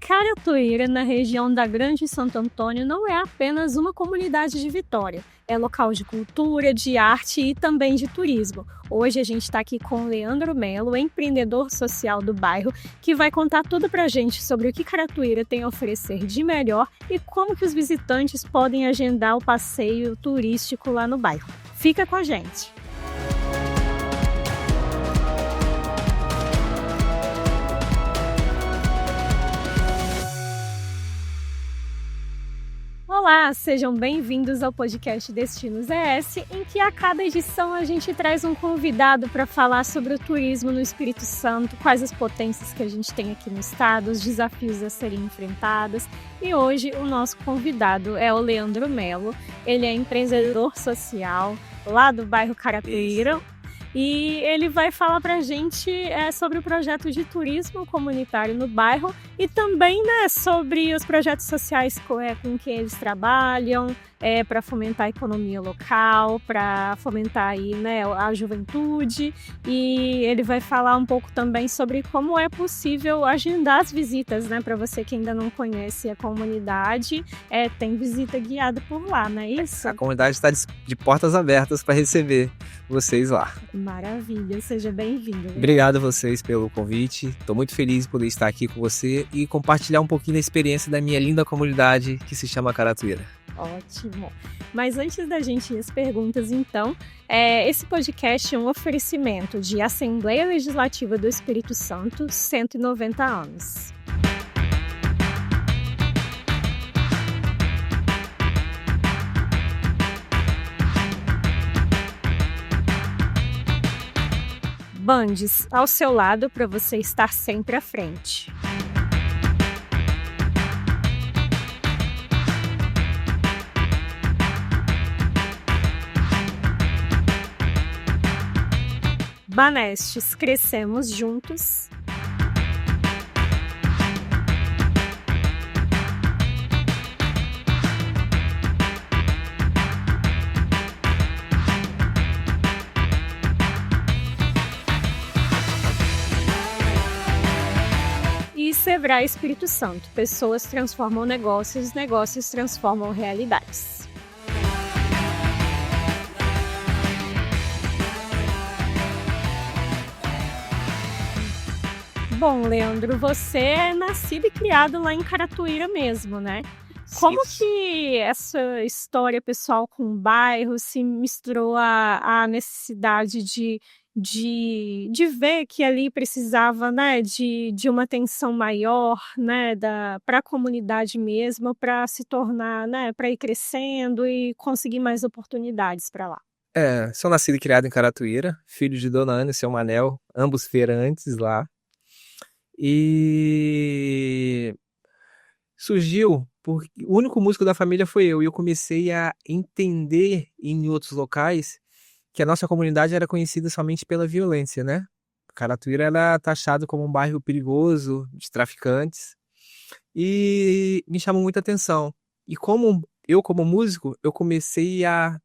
Caratuíra, na região da Grande Santo Antônio, não é apenas uma comunidade de Vitória. É local de cultura, de arte e também de turismo. Hoje a gente está aqui com o Leandro Melo, empreendedor social do bairro, que vai contar tudo pra gente sobre o que Caratuíra tem a oferecer de melhor e como que os visitantes podem agendar o passeio turístico lá no bairro. Fica com a gente! Olá, sejam bem-vindos ao podcast Destinos ES, em que a cada edição a gente traz um convidado para falar sobre o turismo no Espírito Santo, quais as potências que a gente tem aqui no estado, os desafios a serem enfrentados. E hoje o nosso convidado é o Leandro Melo, ele é empreendedor social lá do bairro Caratuíra. E ele vai falar para a gente sobre o projeto de turismo comunitário no bairro e também sobre os projetos sociais com que eles trabalham, para fomentar a economia local, para fomentar aí, a juventude. E ele vai falar um pouco também sobre como é possível agendar as visitas, para você que ainda não conhece a comunidade. Tem visita guiada por lá, não é isso? A comunidade está de portas abertas para receber vocês lá. Maravilha, seja bem-vindo. Obrigado a vocês pelo convite. Estou muito feliz de poder estar aqui com você e compartilhar um pouquinho da experiência da minha linda comunidade que se chama Caratuíra. Ótimo! Mas antes da gente ir às perguntas, então, esse podcast é um oferecimento de Assembleia Legislativa do Espírito Santo, 190 anos. Bandes, ao seu lado para você estar sempre à frente. Banestes, crescemos juntos. E Sebrae Espírito Santo, pessoas transformam negócios, negócios transformam realidades. Bom, Leandro, você é nascido e criado lá em Caratuíra mesmo, né? Como que essa história pessoal com o bairro se misturou à necessidade de ver que ali precisava, de uma atenção maior, para a comunidade mesmo, para se tornar, para ir crescendo e conseguir mais oportunidades para lá? Sou nascido e criado em Caratuíra, filho de Dona Ana e seu Manel, ambos feirantes lá. E surgiu porque o único músico da família foi eu, e eu comecei a entender em outros locais que a nossa comunidade era conhecida somente pela violência, né? Caratuíra era taxado como um bairro perigoso, de traficantes, e me chamou muita atenção. E como músico, eu comecei a,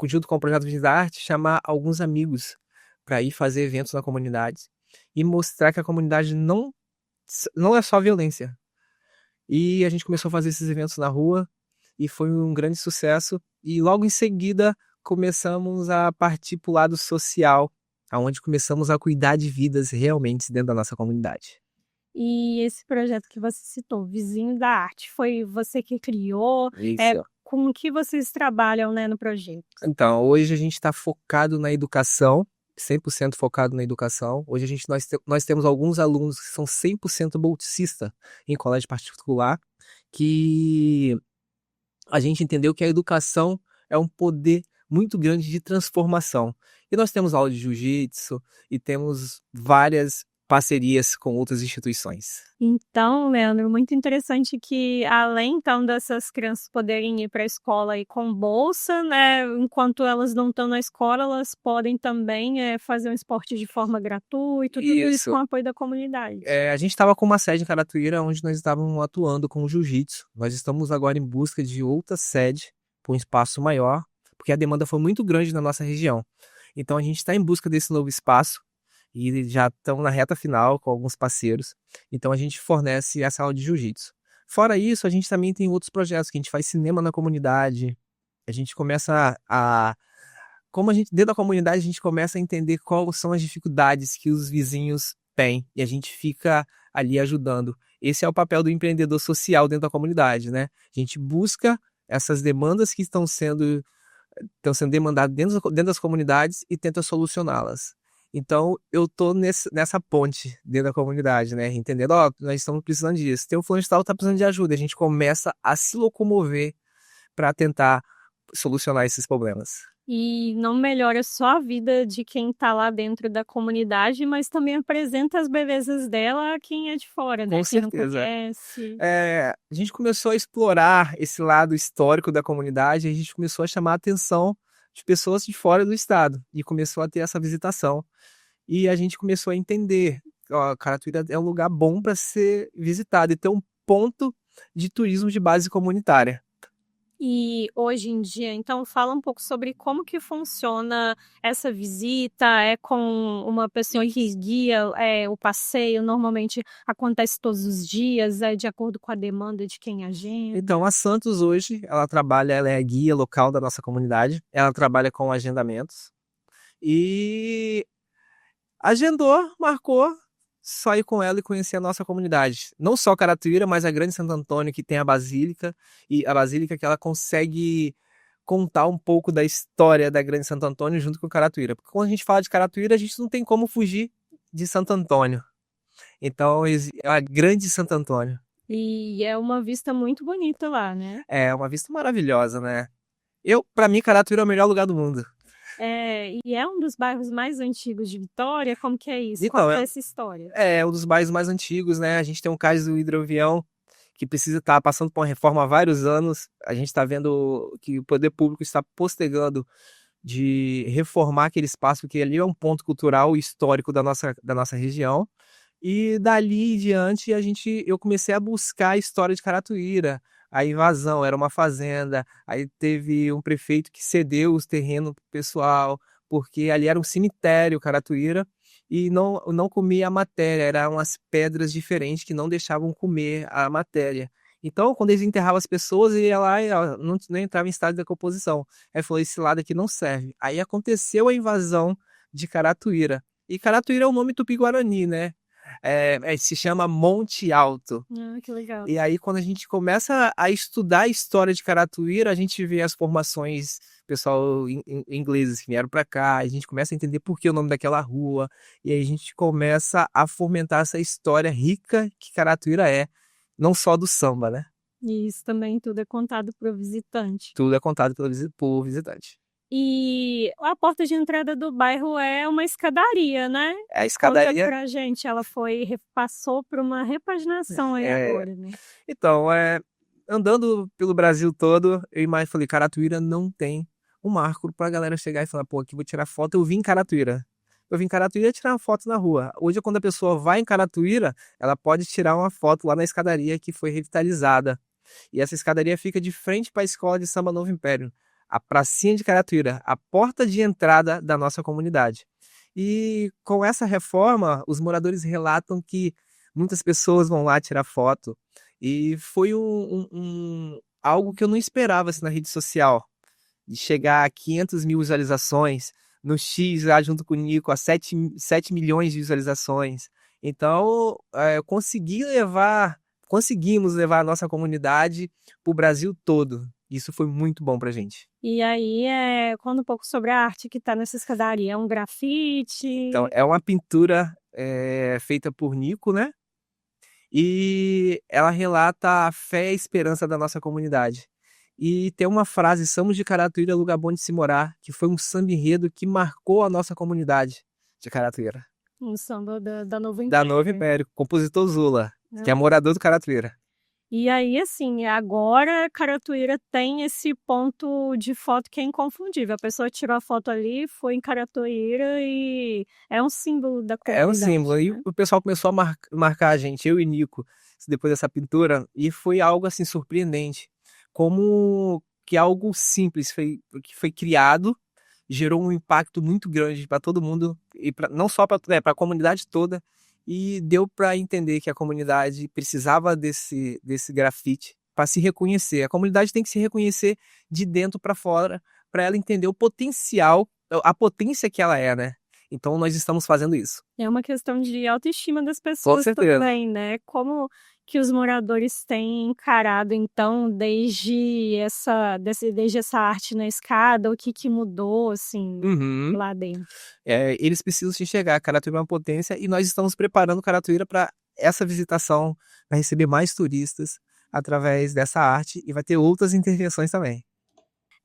junto com o projeto de arte, chamar alguns amigos para ir fazer eventos na comunidade e mostrar que a comunidade não é só violência. E a gente começou a fazer esses eventos na rua e foi um grande sucesso. E logo em seguida começamos a partir para o lado social, onde começamos a cuidar de vidas realmente dentro da nossa comunidade. E esse projeto que você citou, Vizinho da Arte, foi você que criou? Isso. Com que vocês trabalham, no projeto? Então, hoje a gente está focado na educação, 100% focado na educação. Hoje nós temos alguns alunos que são 100% bolsista em colégio particular, que a gente entendeu que a educação é um poder muito grande de transformação. E nós temos aula de jiu-jitsu e temos várias parcerias com outras instituições. Então, Leandro, muito interessante que além então dessas crianças poderem ir para a escola e com bolsa, enquanto elas não estão na escola, elas podem também fazer um esporte de forma gratuita, tudo isso com o apoio da comunidade. A gente estava com uma sede em Caratuíra onde nós estávamos atuando com o jiu-jitsu. Nós estamos agora em busca de outra sede, para um espaço maior, porque a demanda foi muito grande na nossa região. Então a gente está em busca desse novo espaço e já estão na reta final com alguns parceiros. Então a gente fornece essa aula de jiu-jitsu. Fora isso, a gente também tem outros projetos que a gente faz cinema na comunidade. A gente começa como a gente, dentro da comunidade, a gente começa a entender quais são as dificuldades que os vizinhos têm e a gente fica ali ajudando. Esse é o papel do empreendedor social dentro da comunidade, né? A gente busca essas demandas que estão sendo demandadas dentro das comunidades e tenta solucioná-las. Então, eu tô nessa ponte dentro da comunidade, né? Entendendo, ó, nós estamos precisando disso. Tem um fulano de tal que tá precisando de ajuda. A gente começa a se locomover para tentar solucionar esses problemas. E não melhora só a vida de quem está lá dentro da comunidade, mas também apresenta as belezas dela a quem é de fora, né? Com Quem não certeza. conhece. A gente começou a explorar esse lado histórico da comunidade, a gente começou a chamar a atenção de pessoas de fora do estado e começou a ter essa visitação. E a gente começou a entender, ó, Caratuíra é um lugar bom para ser visitado e ter um ponto de turismo de base comunitária. E hoje em dia, então, fala um pouco sobre como que funciona essa visita, é com uma pessoa que guia o passeio, normalmente acontece todos os dias, é de acordo com a demanda de quem agenda. Então, a Santos hoje, ela é a guia local da nossa comunidade, ela trabalha com agendamentos e agendou, marcou, só ir com ela e conhecer a nossa comunidade. Não só Caratuíra, mas a Grande Santo Antônio, que tem a Basílica, e a Basílica que ela consegue contar um pouco da história da Grande Santo Antônio junto com Caratuíra. Porque quando a gente fala de Caratuíra, a gente não tem como fugir de Santo Antônio. Então, é a Grande Santo Antônio. E é uma vista muito bonita lá, né? É uma vista maravilhosa, né? Pra mim, Caratuíra é o melhor lugar do mundo. E é um dos bairros mais antigos de Vitória, como que é isso? Então, Qual é essa história? É um dos bairros mais antigos, né? A gente tem um cais do hidroavião que precisa estar passando por uma reforma há vários anos. A gente está vendo que o poder público está postergando de reformar aquele espaço, porque ali é um ponto cultural e histórico da nossa região. E dali em diante eu comecei a buscar a história de Caratuíra. A invasão era uma fazenda, aí teve um prefeito que cedeu os terrenos pro pessoal, porque ali era um cemitério, Caratuíra, e não comia a matéria, eram umas pedras diferentes que não deixavam comer a matéria. Então, quando eles enterravam as pessoas, ele ia lá e ó, não entrava em estado de decomposição. Aí falou, esse lado aqui não serve. Aí aconteceu a invasão de Caratuíra. E Caratuíra é o nome tupi-guarani, né? Se chama Monte Alto. Ah, que legal. E aí, quando a gente começa a estudar a história de Caratuíra, a gente vê as formações, pessoal ingleses que vieram para cá, a gente começa a entender por que o nome daquela rua, e aí a gente começa a fomentar essa história rica que Caratuíra é, não só do samba, né? E isso também tudo é contado para o visitante. Tudo é contado por visitante. E a porta de entrada do bairro é uma escadaria, né? A Conta escadaria. pra gente, ela passou por uma repaginação aí agora, né? Então, andando pelo Brasil todo, eu falei, Caratuíra não tem um marco pra galera chegar e falar, pô, aqui vou tirar foto, eu vim em Caratuíra. Eu vim em Caratuíra tirar uma foto na rua. Hoje, quando a pessoa vai em Caratuíra, ela pode tirar uma foto lá na escadaria que foi revitalizada. E essa escadaria fica de frente para a escola de samba Novo Império, a pracinha de Caratuíra, a porta de entrada da nossa comunidade. E com essa reforma, os moradores relatam que muitas pessoas vão lá tirar foto. E foi algo que eu não esperava assim, na rede social, de chegar a 500 mil visualizações, no X, lá junto com o Nico, a 7 milhões de visualizações. Então, conseguimos levar a nossa comunidade para o Brasil todo. Isso foi muito bom pra gente. E aí, conta um pouco sobre a arte que tá nessa escadaria. É um grafite? Então, é uma pintura feita por Nico, né? E ela relata a fé e a esperança da nossa comunidade. E tem uma frase, Somos de Caratuíra, lugar bom de se morar, que foi um samba enredo que marcou a nossa comunidade de Caratuíra. Um samba da Novo Império. Da Novo Império, compositor Zula, que é morador do Caratuíra. E aí, assim, agora Caratuíra tem esse ponto de foto que é inconfundível. A pessoa tirou a foto ali, foi em Caratuíra e é um símbolo da comunidade. É um símbolo. Né? E o pessoal começou a marcar a gente, eu e Nico, depois dessa pintura, e foi algo, assim, surpreendente. Como que algo simples que foi criado gerou um impacto muito grande para todo mundo, e não só para a comunidade toda, e deu para entender que a comunidade precisava desse grafite para se reconhecer. A comunidade tem que se reconhecer de dentro para fora, para ela entender o potencial, a potência que ela é, né? Então nós estamos fazendo isso. É uma questão de autoestima das Com pessoas certeza. também, né? Como que os moradores têm encarado, então, desde essa arte na escada, o que mudou, assim, Uhum. lá dentro? Eles precisam se enxergar. Caratuíra é uma potência e nós estamos preparando Caratuíra para essa visitação, para receber mais turistas através dessa arte, e vai ter outras intervenções também.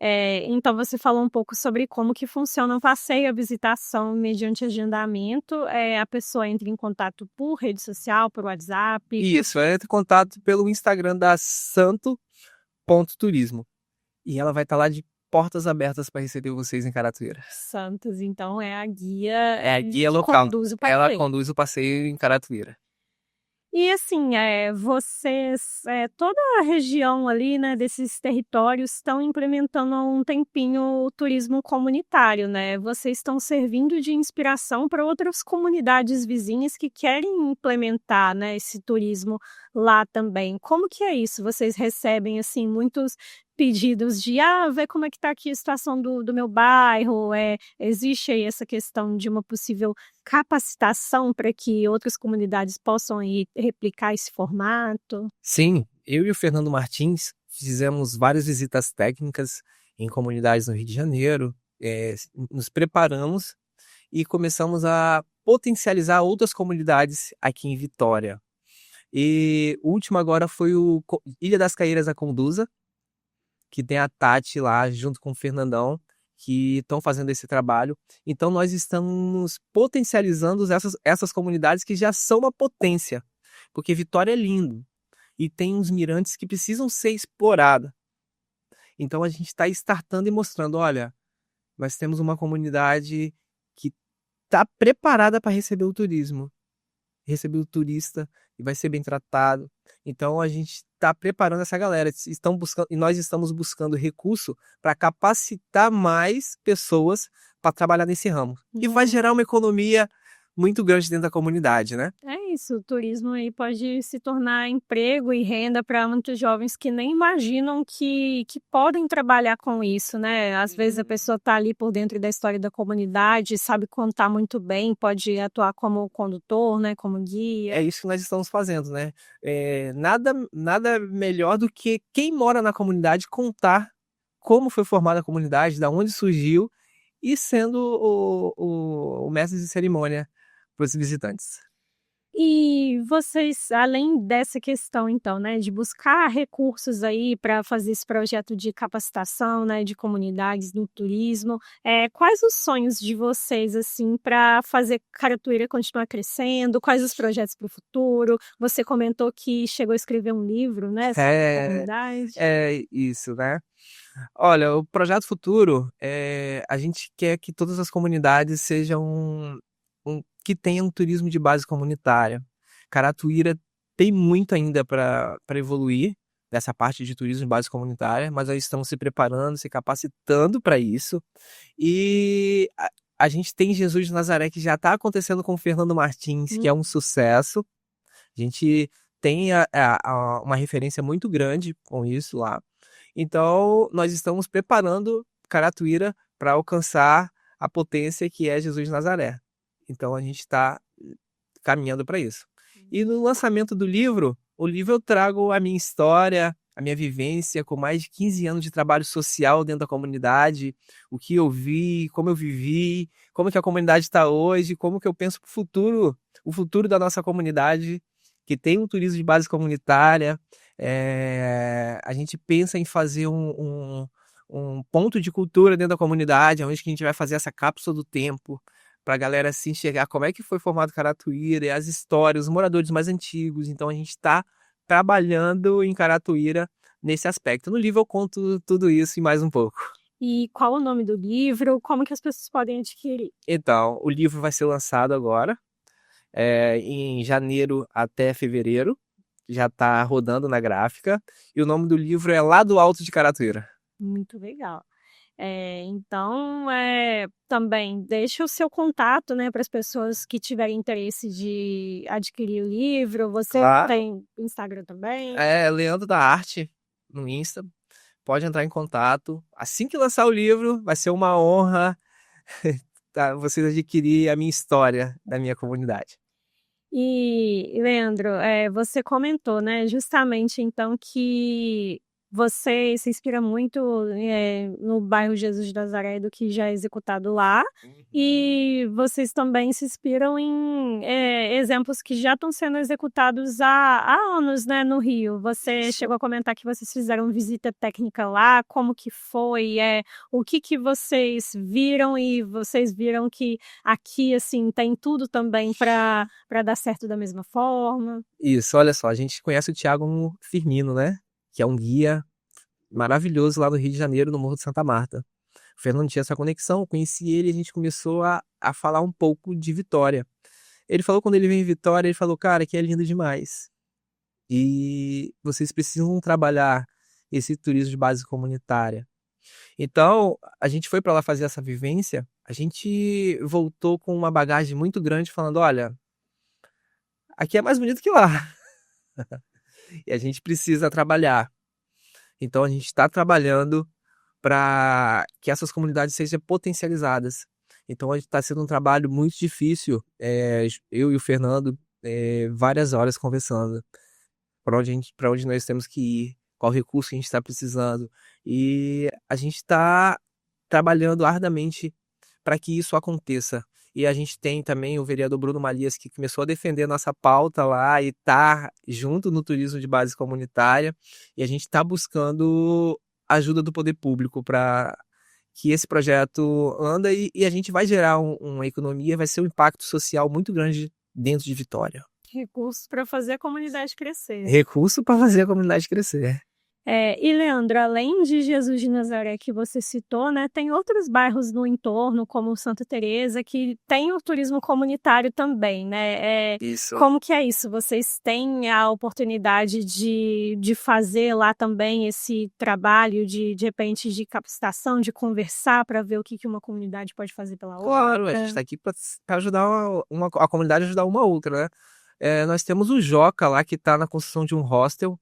Então você falou um pouco sobre como que funciona o passeio, a visitação mediante agendamento, a pessoa entra em contato por rede social, por WhatsApp? Isso, entre em contato pelo Instagram da santo.turismo. E ela vai estar lá de portas abertas para receber vocês em Caratuíra. Santos, então, é a guia É a guia que local. conduz o Ela passeio. conduz o passeio em Caratuíra. E assim, vocês, toda a região ali, né, desses territórios estão implementando há um tempinho o turismo comunitário, né? Vocês estão servindo de inspiração para outras comunidades vizinhas que querem implementar, né, esse turismo lá também. Como que é isso? Vocês recebem, assim, muitos pedidos de, vê como é que está aqui a situação do meu bairro, existe aí essa questão de uma possível capacitação para que outras comunidades possam ir replicar esse formato? Sim, eu e o Fernando Martins fizemos várias visitas técnicas em comunidades no Rio de Janeiro, nos preparamos e começamos a potencializar outras comunidades aqui em Vitória. E o último agora foi o Ilha das Caeiras, a Conduza, que tem a Tati lá junto com o Fernandão, que estão fazendo esse trabalho. Então nós estamos potencializando essas comunidades que já são uma potência, porque Vitória é lindo e tem uns mirantes que precisam ser explorados. Então a gente está startando e mostrando, olha, nós temos uma comunidade que está preparada para receber o turismo, receber o turista e vai ser bem tratado. Então a gente está preparando essa galera, e nós estamos buscando recurso para capacitar mais pessoas para trabalhar nesse ramo. E vai gerar uma economia muito grande dentro da comunidade, né? É isso, o turismo aí pode se tornar emprego e renda para muitos jovens que nem imaginam que podem trabalhar com isso, né? Às vezes a pessoa está ali por dentro da história da comunidade, sabe contar muito bem, pode atuar como condutor, né, como guia. É isso que nós estamos fazendo, né? Nada melhor do que quem mora na comunidade contar como foi formada a comunidade, da onde surgiu, e sendo o mestre de cerimônia para os visitantes. E vocês, além dessa questão, então, né, de buscar recursos aí para fazer esse projeto de capacitação, né, de comunidades no turismo, quais os sonhos de vocês, assim, para fazer Caratuíra continuar crescendo? Quais os projetos para o futuro? Você comentou que chegou a escrever um livro, né, sobre a comunidade. É isso, né? Olha, o projeto futuro, a gente quer que todas as comunidades sejam que tenham turismo de base comunitária. Caratuíra tem muito ainda para evoluir nessa parte de turismo de base comunitária, mas nós estamos se preparando, se capacitando para isso. E a gente tem Jesus de Nazaré, que já está acontecendo com o Fernando Martins, que é um sucesso. A gente tem uma referência muito grande com isso lá. Então, nós estamos preparando Caratuíra para alcançar a potência que é Jesus de Nazaré. Então, a gente está caminhando para isso. E no lançamento do livro, o livro eu trago a minha história, a minha vivência com mais de 15 anos de trabalho social dentro da comunidade, o que eu vi, como eu vivi, como que a comunidade está hoje, como que eu penso o futuro da nossa comunidade, que tem um turismo de base comunitária. A gente pensa em fazer um ponto de cultura dentro da comunidade, onde que a gente vai fazer essa cápsula do tempo, para a galera se enxergar como é que foi formado Caratuíra, e as histórias, os moradores mais antigos. Então a gente está trabalhando em Caratuíra nesse aspecto. No livro eu conto tudo isso e mais um pouco. E qual o nome do livro? Como que as pessoas podem adquirir? Então, o livro vai ser lançado agora, em janeiro até fevereiro. Já está rodando na gráfica. E o nome do livro é Lá do Alto de Caratuíra. Muito legal. Então, também deixa o seu contato, né, para as pessoas que tiverem interesse de adquirir o livro. Você Claro. tem Instagram também? Leandro da Arte no Insta. Pode entrar em contato. Assim que lançar o livro, vai ser uma honra tá, vocês adquirir a minha história da minha comunidade. E, Leandro, você comentou, né, justamente então que você se inspira muito no bairro Jesus de Nazaré do que já é executado lá, e vocês também se inspiram em exemplos que já estão sendo executados há anos, né, no Rio. Você Isso. chegou a comentar que vocês fizeram visita técnica lá, como que foi, o que vocês viram, e vocês viram que aqui, assim, tem tudo também para dar certo da mesma forma. Isso, olha só, a gente conhece o Thiago Firmino, né? Que é um guia maravilhoso lá no Rio de Janeiro, no Morro de Santa Marta. O Fernando tinha essa conexão, eu conheci ele e a gente começou a falar um pouco de Vitória. Ele falou, quando ele veio em Vitória, ele falou, cara, aqui é lindo demais. E vocês precisam trabalhar esse turismo de base comunitária. Então, a gente foi para lá fazer essa vivência, a gente voltou com uma bagagem muito grande, falando, olha, aqui é mais bonito que lá. E a gente precisa trabalhar. Então, a gente está trabalhando para que essas comunidades sejam potencializadas. Então, está sendo um trabalho muito difícil. Eu e o Fernando, várias horas conversando para onde nós temos que ir, qual recurso que a gente está precisando. E a gente está trabalhando arduamente para que isso aconteça. E a gente tem também o vereador Bruno Malias, que começou a defender a nossa pauta lá e está junto no turismo de base comunitária. E a gente está buscando ajuda do poder público para que esse projeto anda e a gente vai gerar uma economia, vai ser um impacto social muito grande dentro de Vitória. Recursos para fazer a comunidade crescer. Recurso para fazer a comunidade crescer. E, Leandro, além de Jesus de Nazaré que você citou, né, tem outros bairros no entorno, como Santa Teresa, que tem o turismo comunitário também, né? Isso. Como que é isso? Vocês têm a oportunidade de fazer lá também esse trabalho de repente, de capacitação, de conversar para ver o que uma comunidade pode fazer pela outra? Claro, a gente está aqui para ajudar a comunidade a ajudar uma outra, né? Nós temos o Joca lá, que está na construção de um hostel.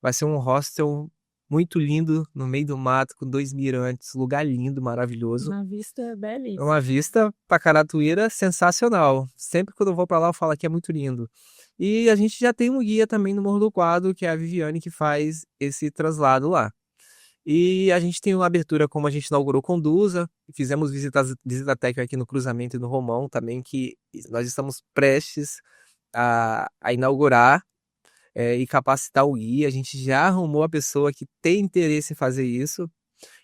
Vai ser um hostel muito lindo, no meio do mato, com 2 mirantes, lugar lindo, maravilhoso. Uma vista belíssima. Uma vista para Caratuíra sensacional. Sempre que eu vou para lá, eu falo que é muito lindo. E a gente já tem um guia também no Morro do Quadro, que é a Viviane, que faz esse traslado lá. E a gente tem uma abertura, como a gente inaugurou Conduza, fizemos visita técnica aqui no Cruzamento e no Romão também, que nós estamos prestes a inaugurar. E capacitar o guia. A gente já arrumou a pessoa que tem interesse em fazer isso.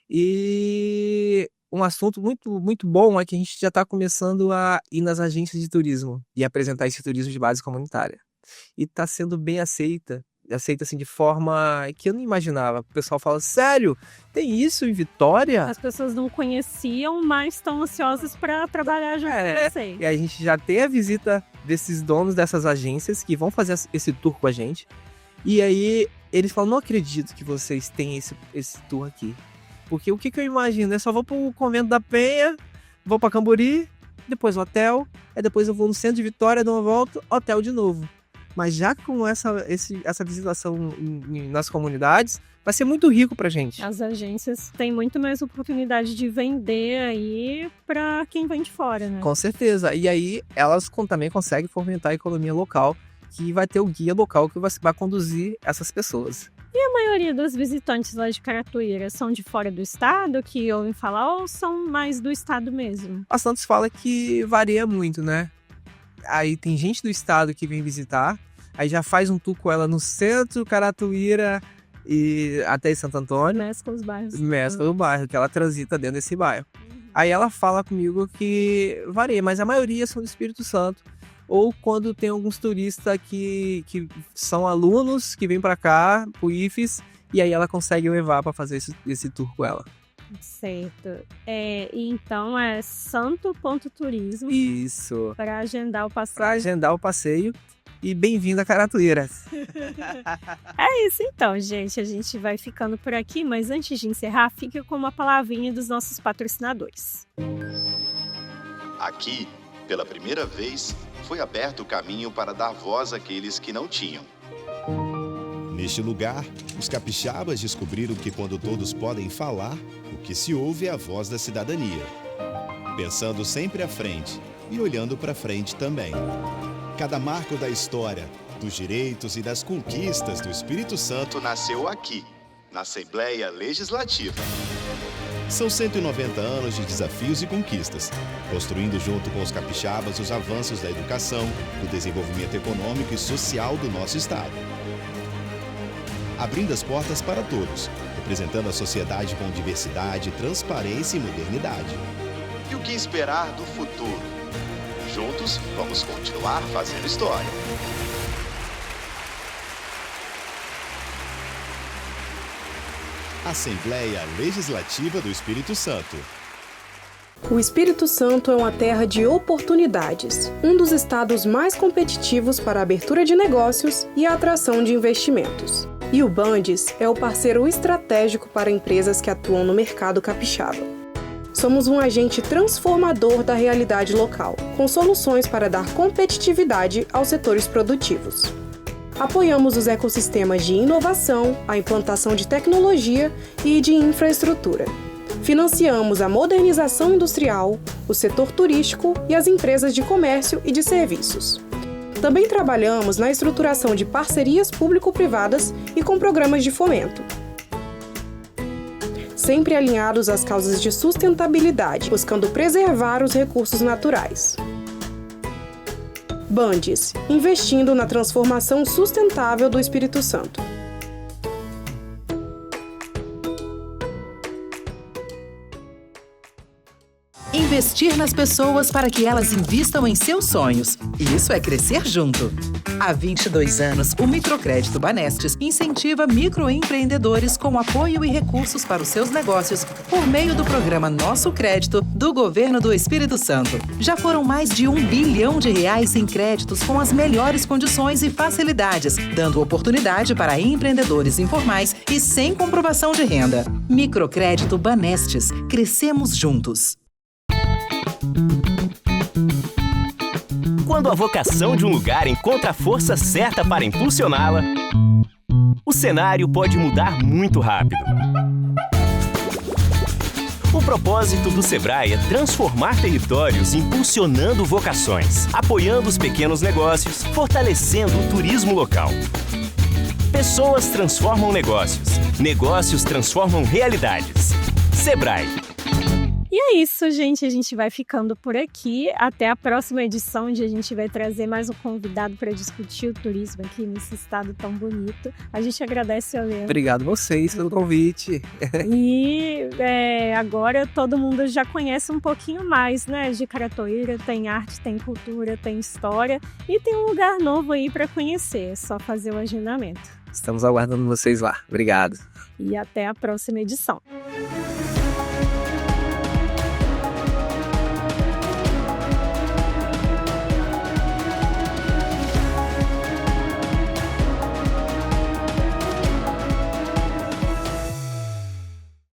E um assunto muito, muito bom é que a gente já está começando a ir nas agências de turismo e apresentar esse turismo de base comunitária. E está sendo bem aceita assim de forma que eu não imaginava. O pessoal fala, sério, tem isso em Vitória? As pessoas não conheciam, mas estão ansiosas para trabalhar junto com vocês. E a gente já tem a visita desses donos dessas agências que vão fazer esse tour com a gente. E aí eles falam, não acredito que vocês têm esse tour aqui. Porque o que eu imagino? Eu só vou pro Convento da Penha, vou pra Cambori, depois hotel, aí depois eu vou no centro de Vitória, dou uma volta, hotel de novo. Mas já com essa visitação nas comunidades, vai ser muito rico pra gente. As agências têm muito mais oportunidade de vender aí para quem vem de fora, né? Com certeza. E aí elas também conseguem fomentar a economia local, que vai ter o guia local que vai conduzir essas pessoas. E a maioria dos visitantes lá de Caratuíra são de fora do estado, que ouvem falar, ou são mais do estado mesmo? A Santos fala que varia muito, né? Aí tem gente do estado que vem visitar, aí já faz um tour com ela no centro, Caratuíra e até em Santo Antônio. Mescla os bairros. Mescla o bairro, que ela transita dentro desse bairro. Aí ela fala comigo que varia, mas a maioria são do Espírito Santo. Ou quando tem alguns turistas que são alunos que vêm para cá, pro IFES, e aí ela consegue levar para fazer esse tour com ela. Certo. E então é santo.turismo. Isso. Para agendar o passeio. Para agendar o passeio. e bem-vindo a Caratuíras. É isso então, gente. A gente vai ficando por aqui, mas antes de encerrar, fica com uma palavrinha dos nossos patrocinadores. Aqui, pela primeira vez, foi aberto o caminho para dar voz àqueles que não tinham. Neste lugar, os capixabas descobriram que quando todos podem falar, o que se ouve é a voz da cidadania. Pensando sempre à frente e olhando para frente também. Cada marco da história, dos direitos e das conquistas do Espírito Santo Nasceu aqui, na Assembleia Legislativa. São 190 anos de desafios e conquistas, construindo junto com os capixabas os avanços da educação, do desenvolvimento econômico e social do nosso estado. Abrindo as portas para todos, representando a sociedade com diversidade, transparência e modernidade. E o que esperar do futuro? Juntos, vamos continuar fazendo história. Assembleia Legislativa do Espírito Santo. O Espírito Santo é uma terra de oportunidades, um dos estados mais competitivos para a abertura de negócios e a atração de investimentos. E o Bandes é o parceiro estratégico para empresas que atuam no mercado capixaba. Somos um agente transformador da realidade local, com soluções para dar competitividade aos setores produtivos. Apoiamos os ecossistemas de inovação, a implantação de tecnologia e de infraestrutura. Financiamos a modernização industrial, o setor turístico e as empresas de comércio e de serviços. Também trabalhamos na estruturação de parcerias público-privadas e com programas de fomento. Sempre alinhados às causas de sustentabilidade, buscando preservar os recursos naturais. Bandes, investindo na transformação sustentável do Espírito Santo. Investir nas pessoas para que elas invistam em seus sonhos. Isso é crescer junto. Há 22 anos, o Microcrédito Banestes incentiva microempreendedores com apoio e recursos para os seus negócios por meio do programa Nosso Crédito do Governo do Espírito Santo. Já foram mais de R$1 bilhão em créditos com as melhores condições e facilidades, dando oportunidade para empreendedores informais e sem comprovação de renda. Microcrédito Banestes. Crescemos juntos. Quando a vocação de um lugar encontra a força certa para impulsioná-la, o cenário pode mudar muito rápido. O propósito do Sebrae é transformar territórios impulsionando vocações, apoiando os pequenos negócios, fortalecendo o turismo local. Pessoas transformam negócios, negócios transformam realidades. Sebrae. E é isso, gente. A gente vai ficando por aqui. Até a próxima edição, onde a gente vai trazer mais um convidado para discutir o turismo aqui nesse estado tão bonito. A gente agradece, Leandro. Obrigado a vocês pelo convite. E agora todo mundo já conhece um pouquinho mais, né? De Caratuíra, tem arte, tem cultura, tem história e tem um lugar novo aí para conhecer. É só fazer o agendamento. Estamos aguardando vocês lá. Obrigado. E até a próxima edição.